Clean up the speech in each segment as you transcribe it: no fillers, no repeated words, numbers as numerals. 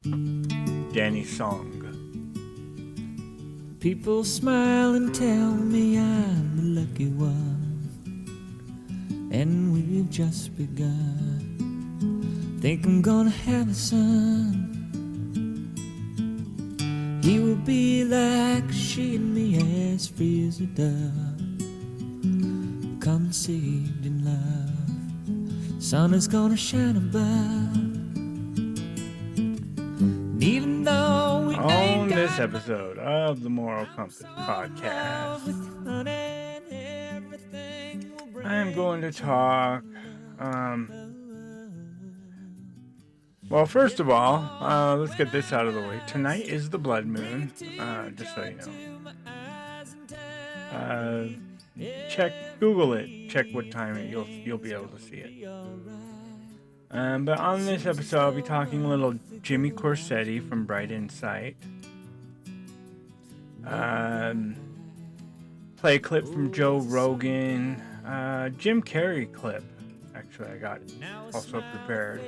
Danny's song. People smile and tell me I'm the lucky one, and we've just begun. Think I'm gonna have a son. He will be like she and me, as free as a dove, conceived in love. Sun is gonna shine above. Even though we On this episode of the Moral Compass podcast, I'm going to talk. Well, first of all, let's get this out of the way. Tonight is the blood moon, just so you know. Google it. Check what time you'll be able to see it. But on this episode, I'll be talking a little Jimmy Corsetti from Bright Insight. Play a clip from Joe Rogan. Jim Carrey clip. Actually, I got also prepared.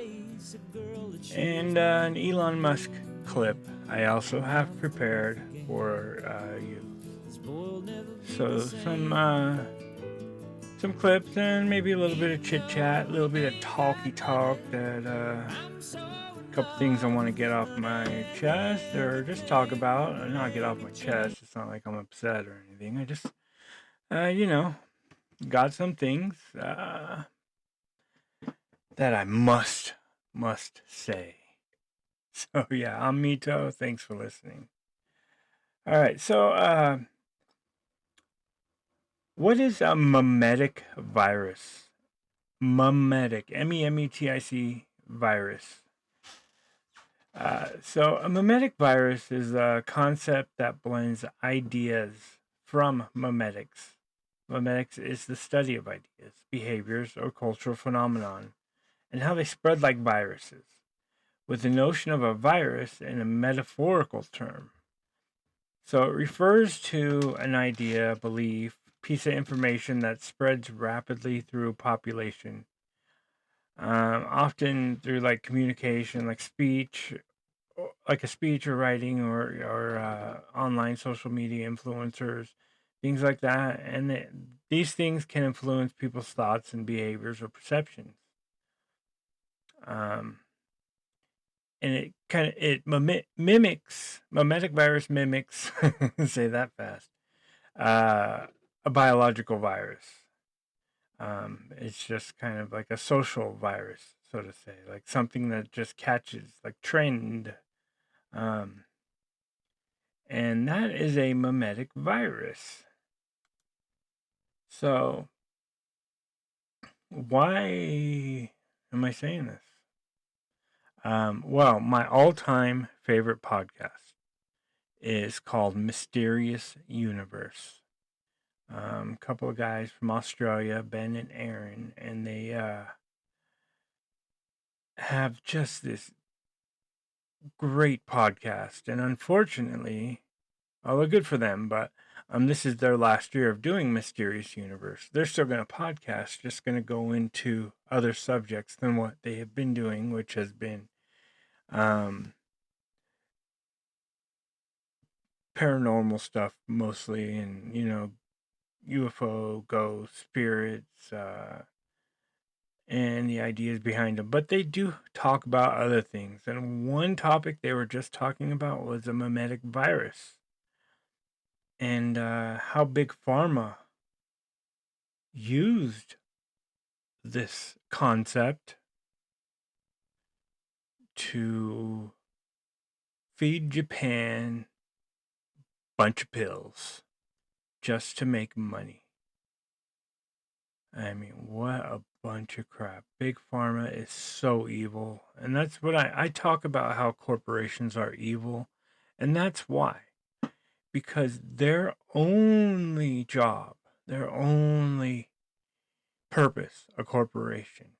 And an Elon Musk clip I also have prepared for you. So some clips and maybe a little bit of chit chat, a little bit of talky talk, that a couple things I want to get off my chest or just talk about. Not get off my chest. It's not like I'm upset or anything. I just got some things that I must say. So yeah, I'm Mito. Thanks for listening. All right, so what is a memetic virus? Memetic, MEMETIC virus. So a memetic virus is a concept that blends ideas from memetics. Memetics is the study of ideas, behaviors, or cultural phenomenon, and how they spread like viruses, with the notion of a virus in a metaphorical term. So it refers to an idea, belief, piece of information that spreads rapidly through population, often through like communication, like speech, like a speech or writing, or online social media influencers, things like that. And these things can influence people's thoughts and behaviors or perceptions. And memetic virus mimics, say that fast, a biological virus. It's just kind of like a social virus, so to say, like something that just catches, like trend. And that is a memetic virus. So, why am I saying this? Well, my all-time favorite podcast is called Mysterious Universe. A couple of guys from Australia, Ben and Aaron, and they have just this great podcast. And unfortunately, although good for them, but this is their last year of doing Mysterious Universe. They're still going to podcast, just going to go into other subjects than what they have been doing, which has been paranormal stuff mostly, and UFO, ghosts, spirits, and the ideas behind them. But they do talk about other things. And one topic they were just talking about was a memetic virus, and how Big Pharma used this concept to feed Japan a bunch of pills just to make money. I mean, what a bunch of crap. Big Pharma is so evil. And that's what I talk about, how corporations are evil. And that's why. Because their only job, their only purpose, a corporation,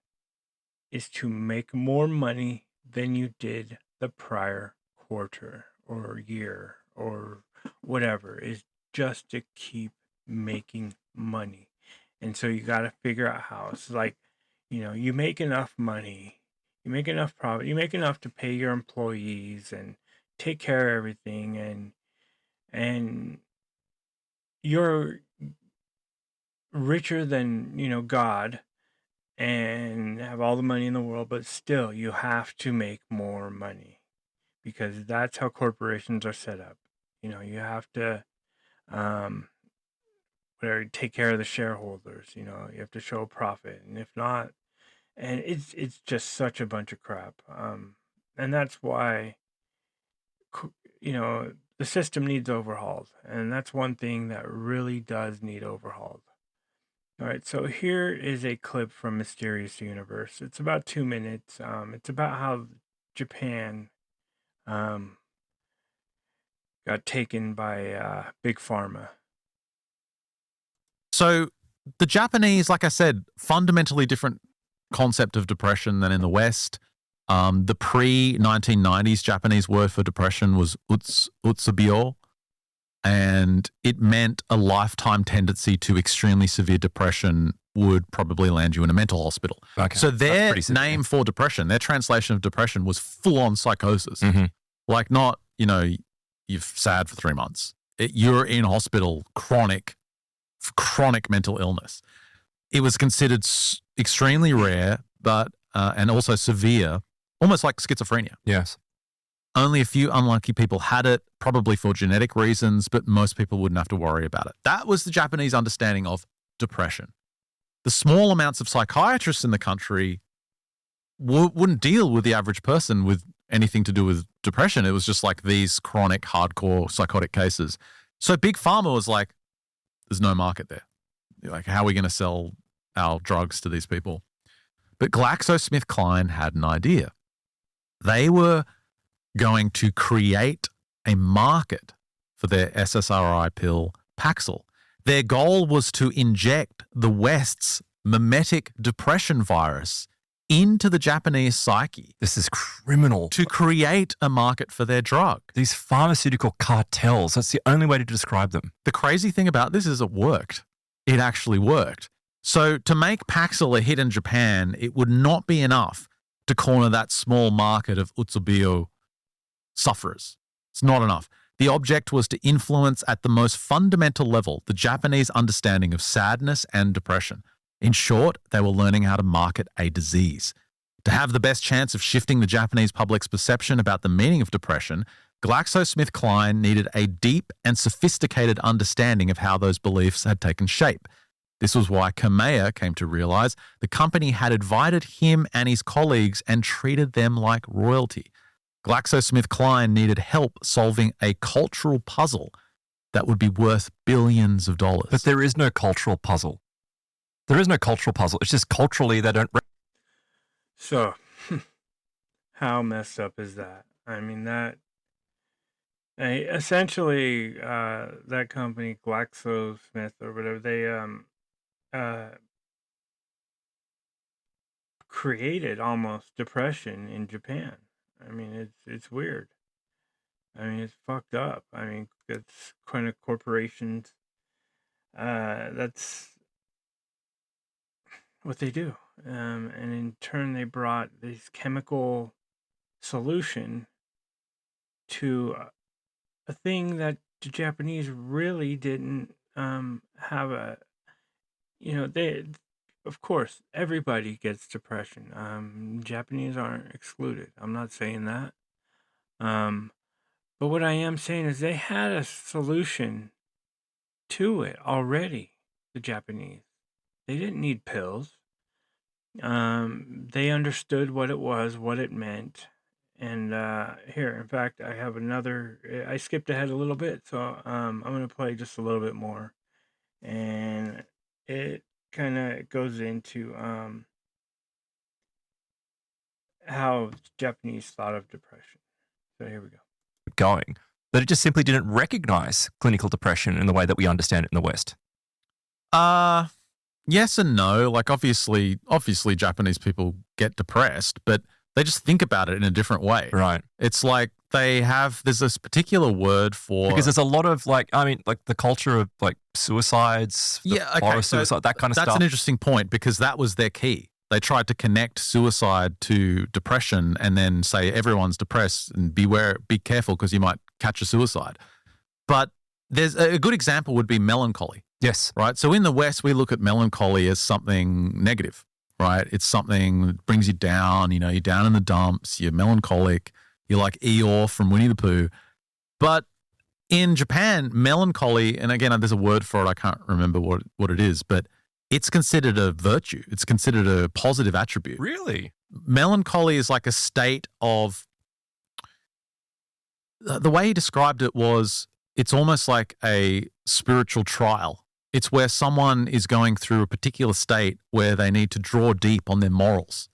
is to make more money than you did the prior quarter or year or whatever, is just to keep making money. And so you got to figure out how. It's like, you make enough money, You make enough profit. You make enough to pay your employees and take care of everything, and you're richer than, God, and have all the money in the world, but still you have to make more money because that's how corporations are set up. You have to um take care of the shareholders. You have to show a profit, and if not, and it's just such a bunch of crap. And that's why the system needs overhauled, and that's one thing that really does need overhauled. All right, so here is a clip from Mysterious Universe. It's about 2 minutes. It's about how Japan got taken by Big Pharma. So the Japanese, like I said, fundamentally different concept of depression than in the West. The pre-1990s Japanese word for depression was utsubio, and it meant a lifetime tendency to extremely severe depression would probably land you in a mental hospital. Okay. So their name for depression, their translation of depression was full-on psychosis. Mm-hmm. Like not, you're sad for 3 months. You're in hospital, chronic mental illness. It was considered extremely rare, but and also severe, almost like schizophrenia. Yes. Only a few unlucky people had it, probably for genetic reasons, but most people wouldn't have to worry about it. That was the Japanese understanding of depression. The small amounts of psychiatrists in the country wouldn't deal with the average person with anything to do with depression. It was just like these chronic, hardcore psychotic cases. So Big Pharma was like, there's no market there. Like, how are we going to sell our drugs to these people? But GlaxoSmithKline had an idea. They were going to create a market for their SSRI pill Paxil. Their goal was to inject the West's memetic depression virus into the Japanese psyche. This is criminal. To create a market for their drug. These pharmaceutical cartels, that's the only way to describe them. The crazy thing about this is it worked. It actually worked. So to make Paxil a hit in Japan, it would not be enough to corner that small market of utsubio sufferers. It's not enough. The object was to influence at the most fundamental level the Japanese understanding of sadness and depression. In short, they were learning how to market a disease. To have the best chance of shifting the Japanese public's perception about the meaning of depression, GlaxoSmithKline needed a deep and sophisticated understanding of how those beliefs had taken shape. This was why Kameya came to realize the company had invited him and his colleagues and treated them like royalty. GlaxoSmithKline needed help solving a cultural puzzle that would be worth billions of dollars. But there is no cultural puzzle. There is no cultural puzzle. It's just culturally they don't... So, how messed up is that? I mean, essentially, that company, GlaxoSmith or whatever, they created almost depression in Japan. I mean, it's weird. I mean, it's fucked up. I mean, it's kind of corporations. That's what they do. And in turn, they brought this chemical solution to a thing that the Japanese really didn't have a, they, of course, everybody gets depression. Japanese aren't excluded. I'm not saying that. But what I am saying is they had a solution to it already, the Japanese. They didn't need pills. They understood what it was, what it meant. And here, in fact, I have another. I skipped ahead a little bit, so I'm going to play just a little bit more. And it kind of goes into how Japanese thought of depression. So here we go. Going. That it just simply didn't recognize clinical depression in the way that we understand it in the West. Yes and no. Like obviously Japanese people get depressed, but they just think about it in a different way. Right. It's like there's this particular word for... Because there's a lot of the culture of like suicides, suicide, that kind of stuff. That's an interesting point because that was their key. they tried to connect suicide to depression and then say everyone's depressed and be careful because you might catch a suicide. But there's a good example would be melancholy. Yes. Right. So in the West, we look at melancholy as something negative, right? It's something that brings you down. You know, you're down in the dumps. You're melancholic. You're like Eeyore from Winnie the Pooh. But in Japan, melancholy, and again, there's a word for it. I can't remember what it is, but it's considered a virtue. It's considered a positive attribute. Really? Melancholy is like a state of, the way he described it was, it's almost like a spiritual trial. It's where someone is going through a particular state where they need to draw deep on their morals,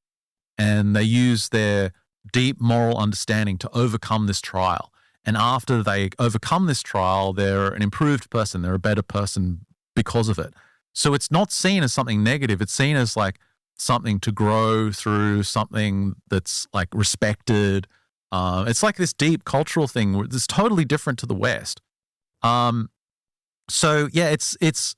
and they use their deep moral understanding to overcome this trial. And after they overcome this trial, they're an improved person. They're a better person because of it. So it's not seen as something negative. It's seen as like something to grow through, something that's like respected. It's like this deep cultural thing that's totally different to the West. So yeah, it's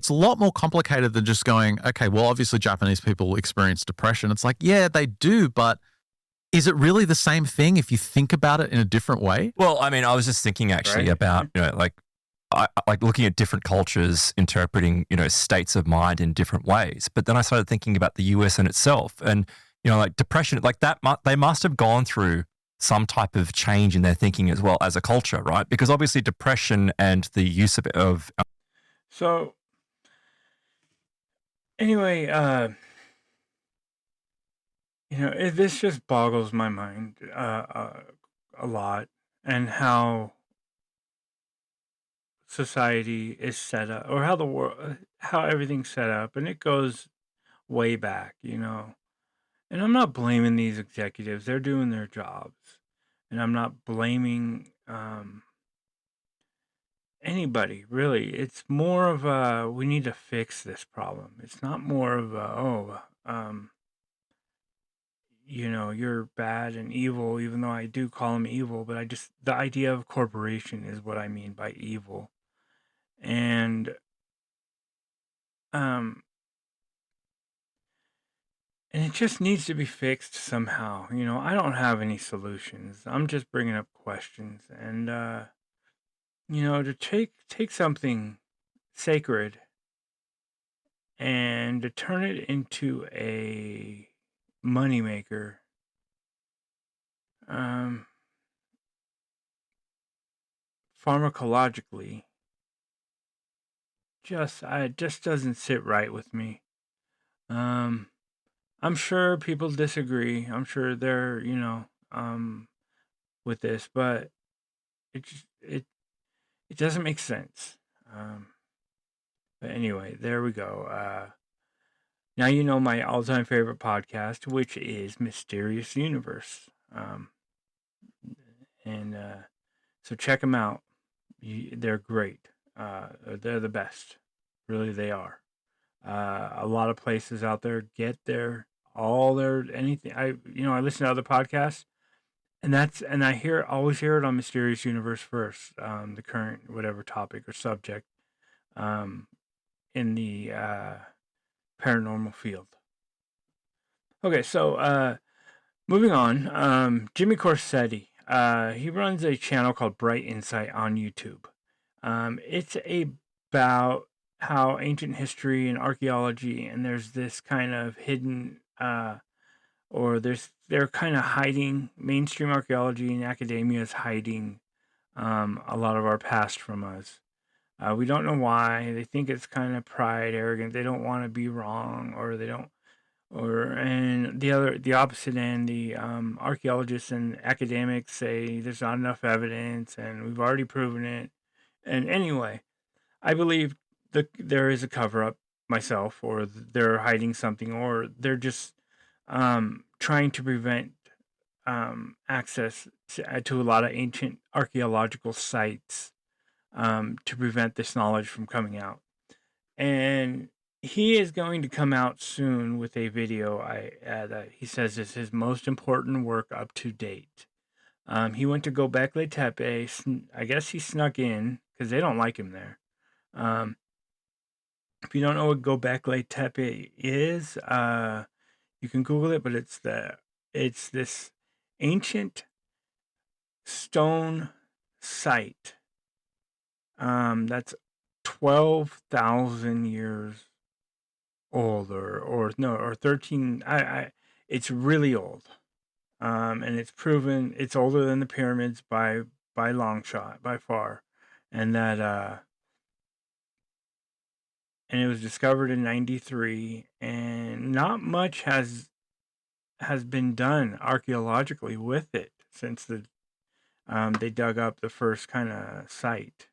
a lot more complicated than just going, okay, well, obviously Japanese people experience depression. It's like, yeah, they do, but is it really the same thing if you think about it in a different way? Well, I mean, I was just thinking actually about, like looking at different cultures interpreting, states of mind in different ways. But then I started thinking about the US in itself, and, like depression, like that, they must have gone through some type of change in their thinking as well as a culture, right? Because obviously depression and the use of So anyway, this just boggles my mind a lot, and how society is set up, or how the world, how everything's set up, and it goes way back, And I'm not blaming these executives; they're doing their jobs, and I'm not blaming anybody really. It's more of a, we need to fix this problem. It's not more of a, you're bad and evil, even though I do call them evil, but the idea of corporation is what I mean by evil. And, um, and it just needs to be fixed somehow. I don't have any solutions. I'm just bringing up questions. And, to take something sacred and to turn it into a moneymaker, pharmacologically, it just doesn't sit right with me. I'm sure people disagree. I'm sure they're, with this, but it doesn't make sense. But anyway, there we go. Now you know my all-time favorite podcast, which is Mysterious Universe. So check them out. They're great. They're the best. Really, they are. A lot of places out there get anything. I listen to other podcasts, and I always hear it on Mysterious Universe first. The current whatever topic or subject, in the paranormal field. Okay, so moving on. Jimmy Corsetti. He runs a channel called Bright Insight on YouTube. It's about how ancient history and archaeology, and there's this kind of hidden, they're kind of hiding, mainstream archaeology and academia is hiding a lot of our past from us. We don't know why. They think it's kind of pride, arrogant. They don't want to be wrong, or they don't, and the opposite end, the archaeologists and academics say there's not enough evidence, and we've already proven it. And anyway, I believe there is a cover up myself, or they're hiding something, or they're just trying to prevent access to a lot of ancient archaeological sites, to prevent this knowledge from coming out. And he is going to come out soon with a video that he says is his most important work up to date. He went to Gobekli Tepe. I guess he snuck in because they don't like him there. If you don't know what Gobekli Tepe is, You can Google it, but it's this ancient stone site. That's 12,000 years old, or 13. It's really old. And it's proven it's older than the pyramids by long shot, by far, and and it was discovered in '93, and not much has been done archaeologically with it since they dug up the first kind of site,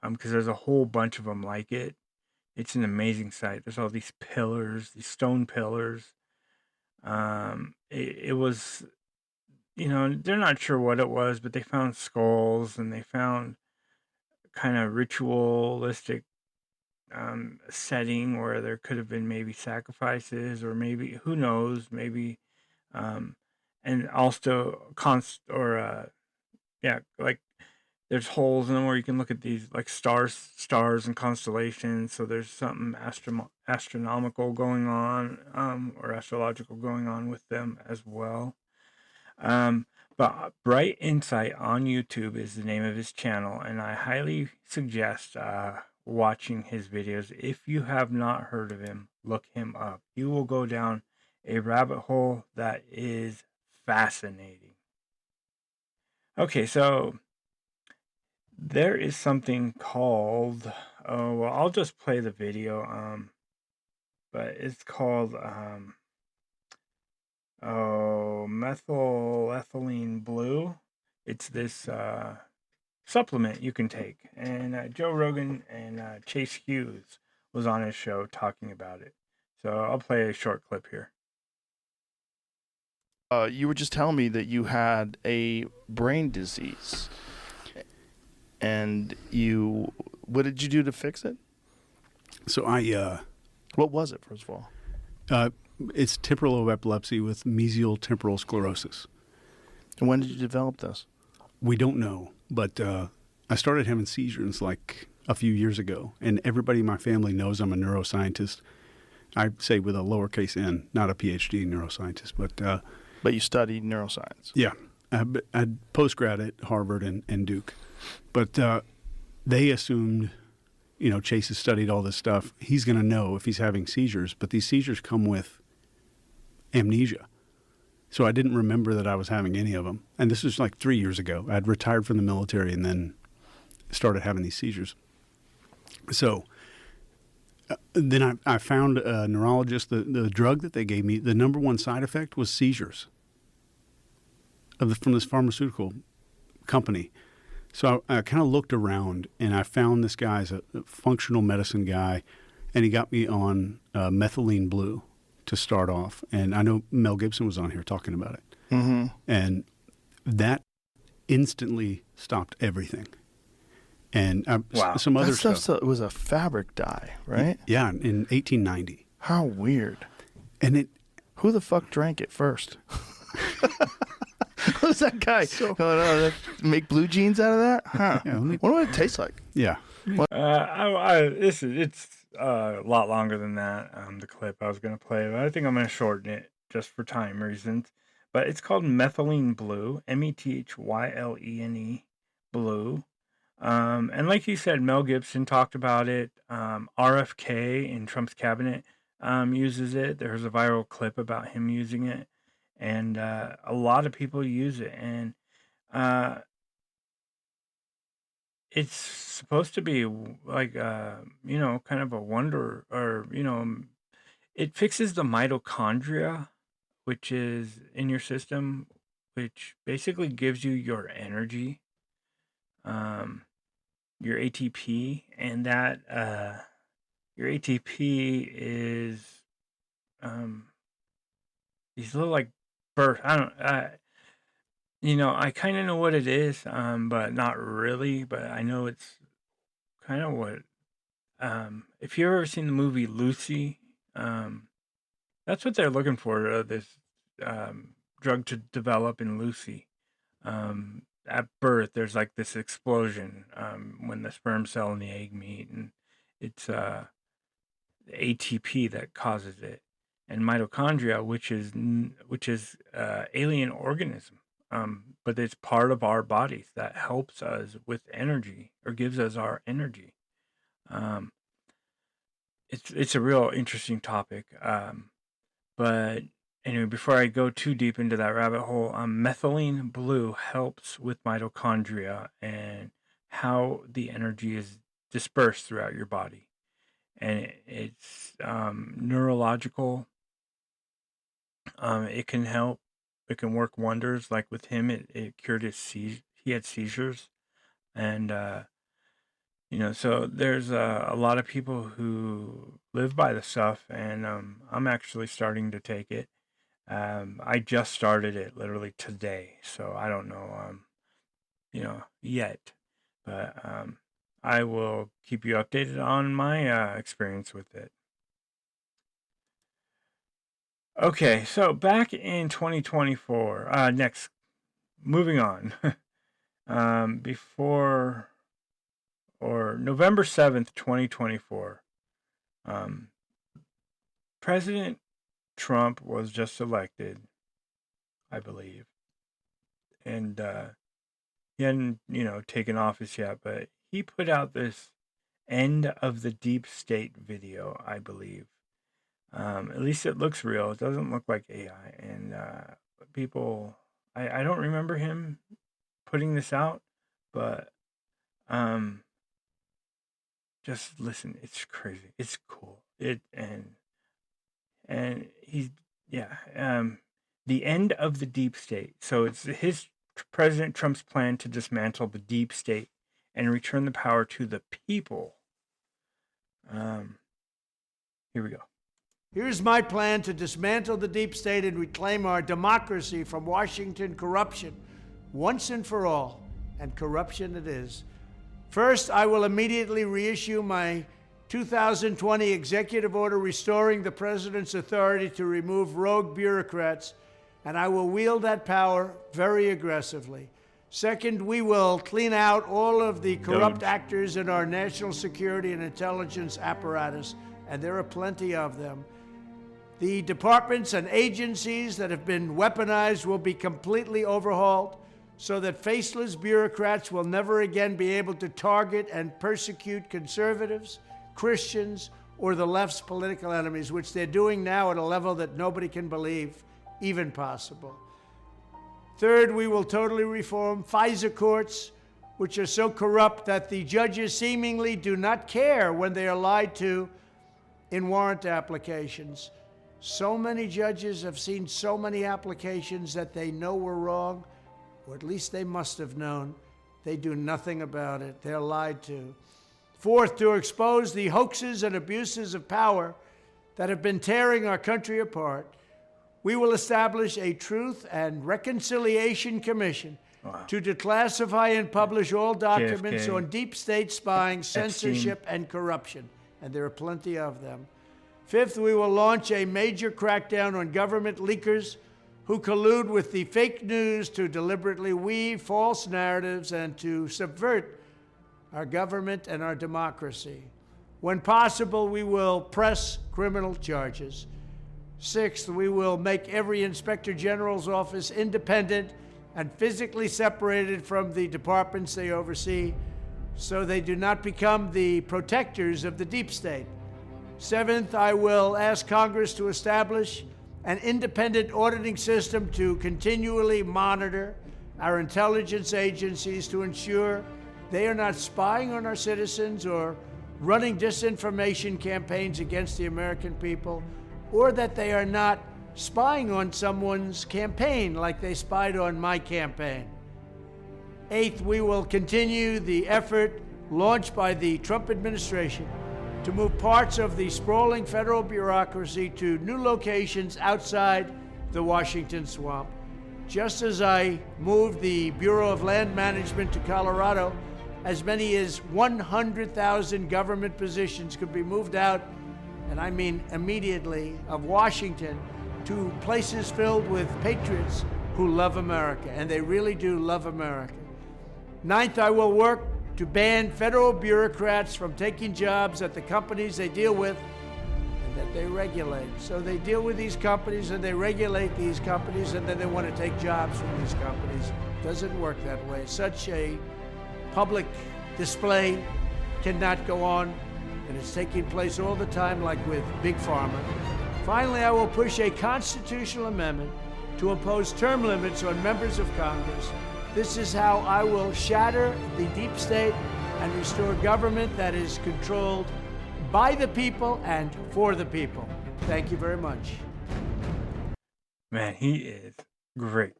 because there's a whole bunch of them like it. It's an amazing site. There's all these pillars, these stone pillars. It was, they're not sure what it was, but they found skulls, and they found kind of ritualistic setting where there could have been maybe sacrifices, or maybe, who knows, maybe, and also like there's holes in them where you can look at these like stars and constellations. So there's something astronomical going on, or astrological going on with them as well. But Bright Insight on YouTube is the name of his channel, and I highly suggest watching his videos. If you have not heard of him, look him up. You will go down a rabbit hole that is fascinating. Okay, so there is something called, I'll just play the video, but it's called methylene blue. It's this supplement you can take, and Joe Rogan and Chase Hughes was on his show talking about it. So I'll play a short clip here. You were just telling me that you had a brain disease, and what did you do to fix it? So What was it, first of all? it's temporal lobe epilepsy with mesial temporal sclerosis. And when did you develop this? We don't know, but I started having seizures like a few years ago, and everybody in my family knows I'm a neuroscientist. I say with a lowercase n, not a PhD neuroscientist, But you studied neuroscience. yeah, I postgrad at Harvard and Duke, but they assumed, Chase has studied all this stuff. He's going to know if he's having seizures, but these seizures come with amnesia. So I didn't remember that I was having any of them. And this was like 3 years ago. I'd retired from the military and then started having these seizures. So then I found a neurologist. The drug that they gave me, the number one side effect was seizures from this pharmaceutical company. So I kind of looked around, and I found this guy as a functional medicine guy, and he got me on methylene blue to start off. And I know Mel Gibson was on here talking about it. Mm-hmm. And that instantly stopped everything. And Wow. some other That stuff. It was a fabric dye, right? Yeah, in 1890. How weird. And Who the fuck drank it first? Who's that guy? Make blue jeans out of that? Huh. Yeah, let me- What would it taste like? yeah. It's a lot longer than that. The clip I was gonna play, but I think I'm gonna shorten it just for time reasons. But it's called Methylene Blue, MethyLene blue. And like you said, Mel Gibson talked about it. RFK in Trump's cabinet uses it. There's a viral clip about him using it, and a lot of people use it. And it's supposed to be like, kind of a wonder, or, it fixes the mitochondria, which is in your system, which basically gives you your energy, your ATP, and that your ATP is these little like bursts. I kind of know what it is, but not really. But I know it's kind of what. If you've ever seen the movie Lucy, that's what they're looking for. This drug to develop in Lucy. At birth, there's like this explosion when the sperm cell and the egg meet, and it's the ATP that causes it. and mitochondria, which is alien organism, but it's part of our bodies that helps us with energy or gives us our energy. It's a real interesting topic. But anyway, before I go too deep into that rabbit hole, methylene blue helps with mitochondria and how the energy is dispersed throughout your body. And it's neurological. It can help. It can work wonders. Like with him, it cured he had seizures. And, so there's a lot of people who live by the stuff, and I'm actually starting to take it. I just started it literally today, so I don't know, yet, but I will keep you updated on my experience with it. Okay, so back in 2024, moving on, before or November 7th, 2024, President Trump was just elected, I believe, and he hadn't, taken office yet, but he put out this end of the deep state video, I believe. At least it looks real. It doesn't look like AI. And people, I don't remember him putting this out, but just listen. It's crazy. It's cool. And he's the end of the deep state. So it's President Trump's plan to dismantle the deep state and return the power to the people. Here we go. Here's my plan to dismantle the deep state and reclaim our democracy from Washington corruption once and for all. And corruption it is. First, I will immediately reissue my 2020 executive order restoring the president's authority to remove rogue bureaucrats, and I will wield that power very aggressively. Second, we will clean out all of the corrupt actors in our national security and intelligence apparatus, and there are plenty of them. The departments and agencies that have been weaponized will be completely overhauled so that faceless bureaucrats will never again be able to target and persecute conservatives, Christians, or the left's political enemies, which they're doing now at a level that nobody can believe even possible. Third, we will totally reform FISA courts, which are so corrupt that the judges seemingly do not care when they are lied to in warrant applications. So many judges have seen so many applications that they know were wrong, or at least they must have known. They do nothing about it. They're lied to. Fourth, to expose the hoaxes and abuses of power that have been tearing our country apart, we will establish a Truth and Reconciliation Commission to declassify and publish all documents JFK, on deep state spying, censorship, and corruption. And there are plenty of them. Fifth, we will launch a major crackdown on government leakers who collude with the fake news to deliberately weave false narratives and to subvert our government and our democracy. When possible, we will press criminal charges. Sixth, we will make every Inspector General's office independent and physically separated from the departments they oversee so they do not become the protectors of the deep state. Seventh, I will ask Congress to establish an independent auditing system to continually monitor our intelligence agencies to ensure they are not spying on our citizens or running disinformation campaigns against the American people, or that they are not spying on someone's campaign like they spied on my campaign. Eighth, we will continue the effort launched by the Trump administration to move parts of the sprawling federal bureaucracy to new locations outside the Washington swamp. Just as I moved the Bureau of Land Management to Colorado, as many as 100,000 government positions could be moved out, and I mean immediately, of Washington to places filled with patriots who love America, and they really do love America. Ninth, I will work to ban federal bureaucrats from taking jobs at the companies they deal with, and that they regulate. So they deal with these companies and they regulate these companies, and then they want to take jobs from these companies. Doesn't work that way. Such a public display cannot go on, and it's taking place all the time, like with Big Pharma. Finally, I will push a constitutional amendment to impose term limits on members of Congress. This is how I will shatter the deep state and restore government that is controlled by the people and for the people. Thank you very much. Man, he is great.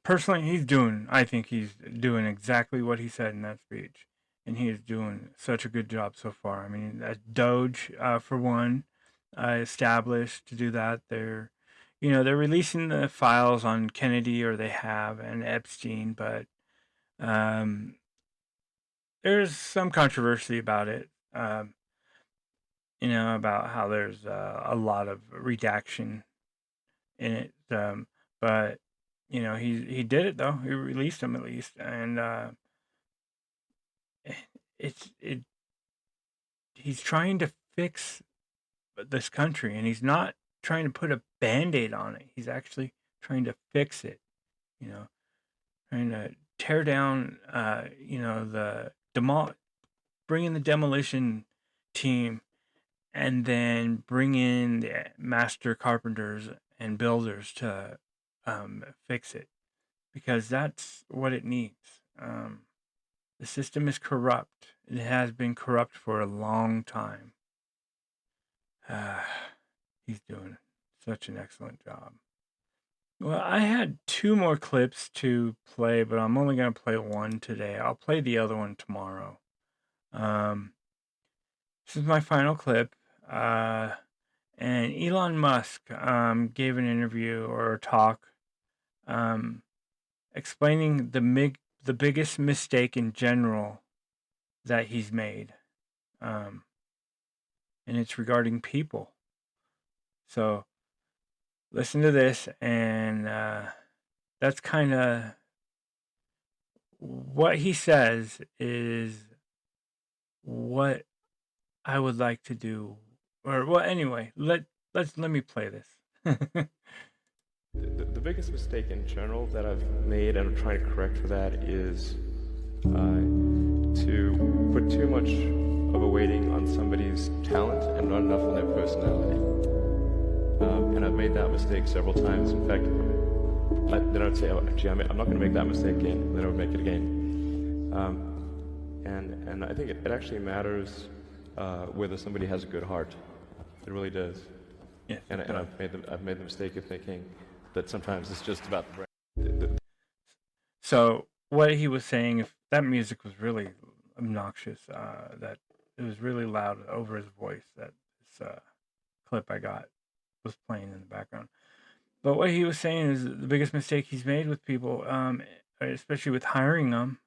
Personally, I think he's doing exactly what he said in that speech. And he is doing such a good job so far. I mean, Doge, for one, established to do that. They're releasing the files on Kennedy, or they have, and Epstein, but there's some controversy about it. About how there's a lot of redaction in it. But he did it though. He released them at least, and he's trying to fix this country, and he's not trying to put a Band-Aid on it. He's actually trying to fix it, trying to tear down, bring in the demolition team, and then bring in the master carpenters and builders to fix it, because that's what it needs. The system is corrupt. It has been corrupt for a long time. He's doing such an excellent job. Well, I had 2 more clips to play, but I'm only going to play one today. I'll play the other one tomorrow. This is my final clip. And Elon Musk gave an interview or a talk explaining the biggest mistake in general that he's made. And it's regarding people. So listen to this, and that's kind of what he says is what I would like to do. Or, well, anyway, let me play this. The biggest mistake in general that I've made, and I'm trying to correct for that, is to put too much of a weighting on somebody's talent and not enough on their personality. And I've made that mistake several times. In fact, then I'd say, oh, gee, I'm not going to make that mistake again. Then I would make it again. And I think it actually matters whether somebody has a good heart. It really does. Yes, and I've made the mistake of thinking that sometimes it's just about the brain. So what he was saying, if that music was really obnoxious, that it was really loud over his voice, that this clip I got was playing in the background. But what he was saying is the biggest mistake he's made with people, especially with hiring them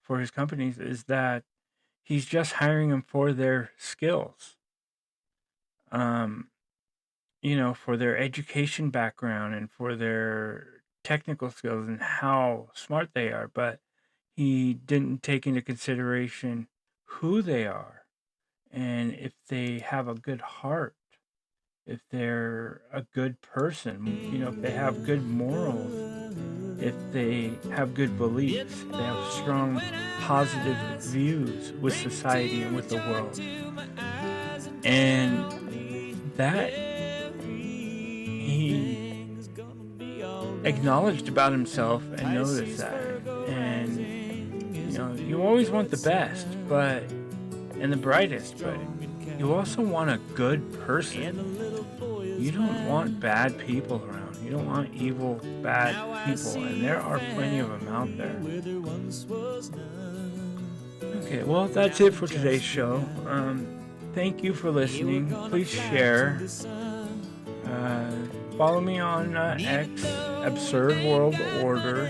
for his companies, is that he's just hiring them for their skills. For their education background and for their technical skills and how smart they are, but he didn't take into consideration who they are and if they have a good heart, if they're a good person, if they have good morals, if they have good beliefs, if they have strong positive views with society and with the world. And that he acknowledged about himself and noticed that. And you always want the best, and the brightest, but you also want a good person. You don't want bad people around. You don't want evil, bad people, and there are plenty of them out there. Okay, well, that's it for today's show. Thank you for listening. Please share. Follow me on X, AbsurdWorldOrder,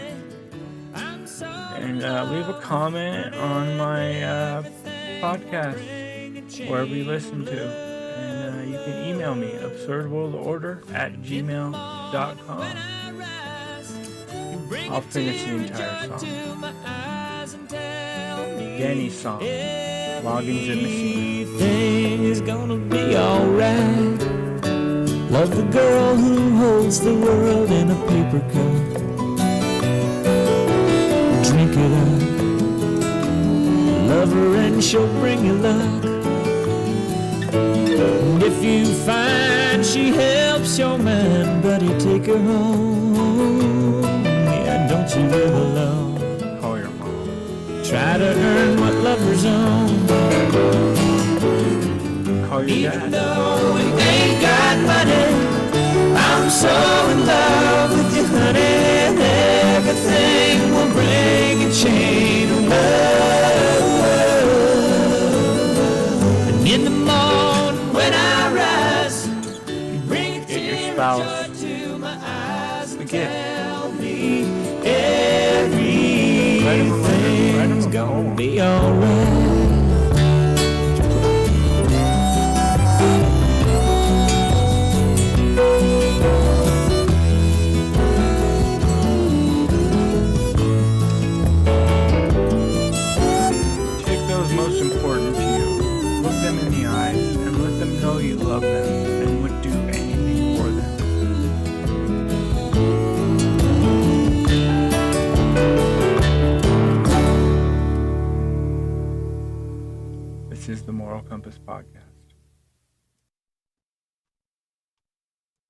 and leave a comment on my podcast, wherever you listen to. And you can email me, absurdworldorder@gmail.com. I'll finish the entire song. Danny's song. Loggins in the scene. Everything is gonna be alright. Love the girl who holds the world in a paper cup. Drink it up. Love her and she'll bring you luck. And if you find she helps your mind, buddy, take her home. Yeah, don't you live alone. Call your mom. Try to earn what lovers own. Call your Even dad. though we ain't got money, I'm so in love with you, honey. Everything will bring a chain of love. And in the morning when I rise, you bring a Get your tear spouse of joy to my eyes a and gift. tell me everything's gonna be alright. Most important to you. Look them in the eyes and let them know you love them and would do anything for them. This is the Moral Compass Podcast.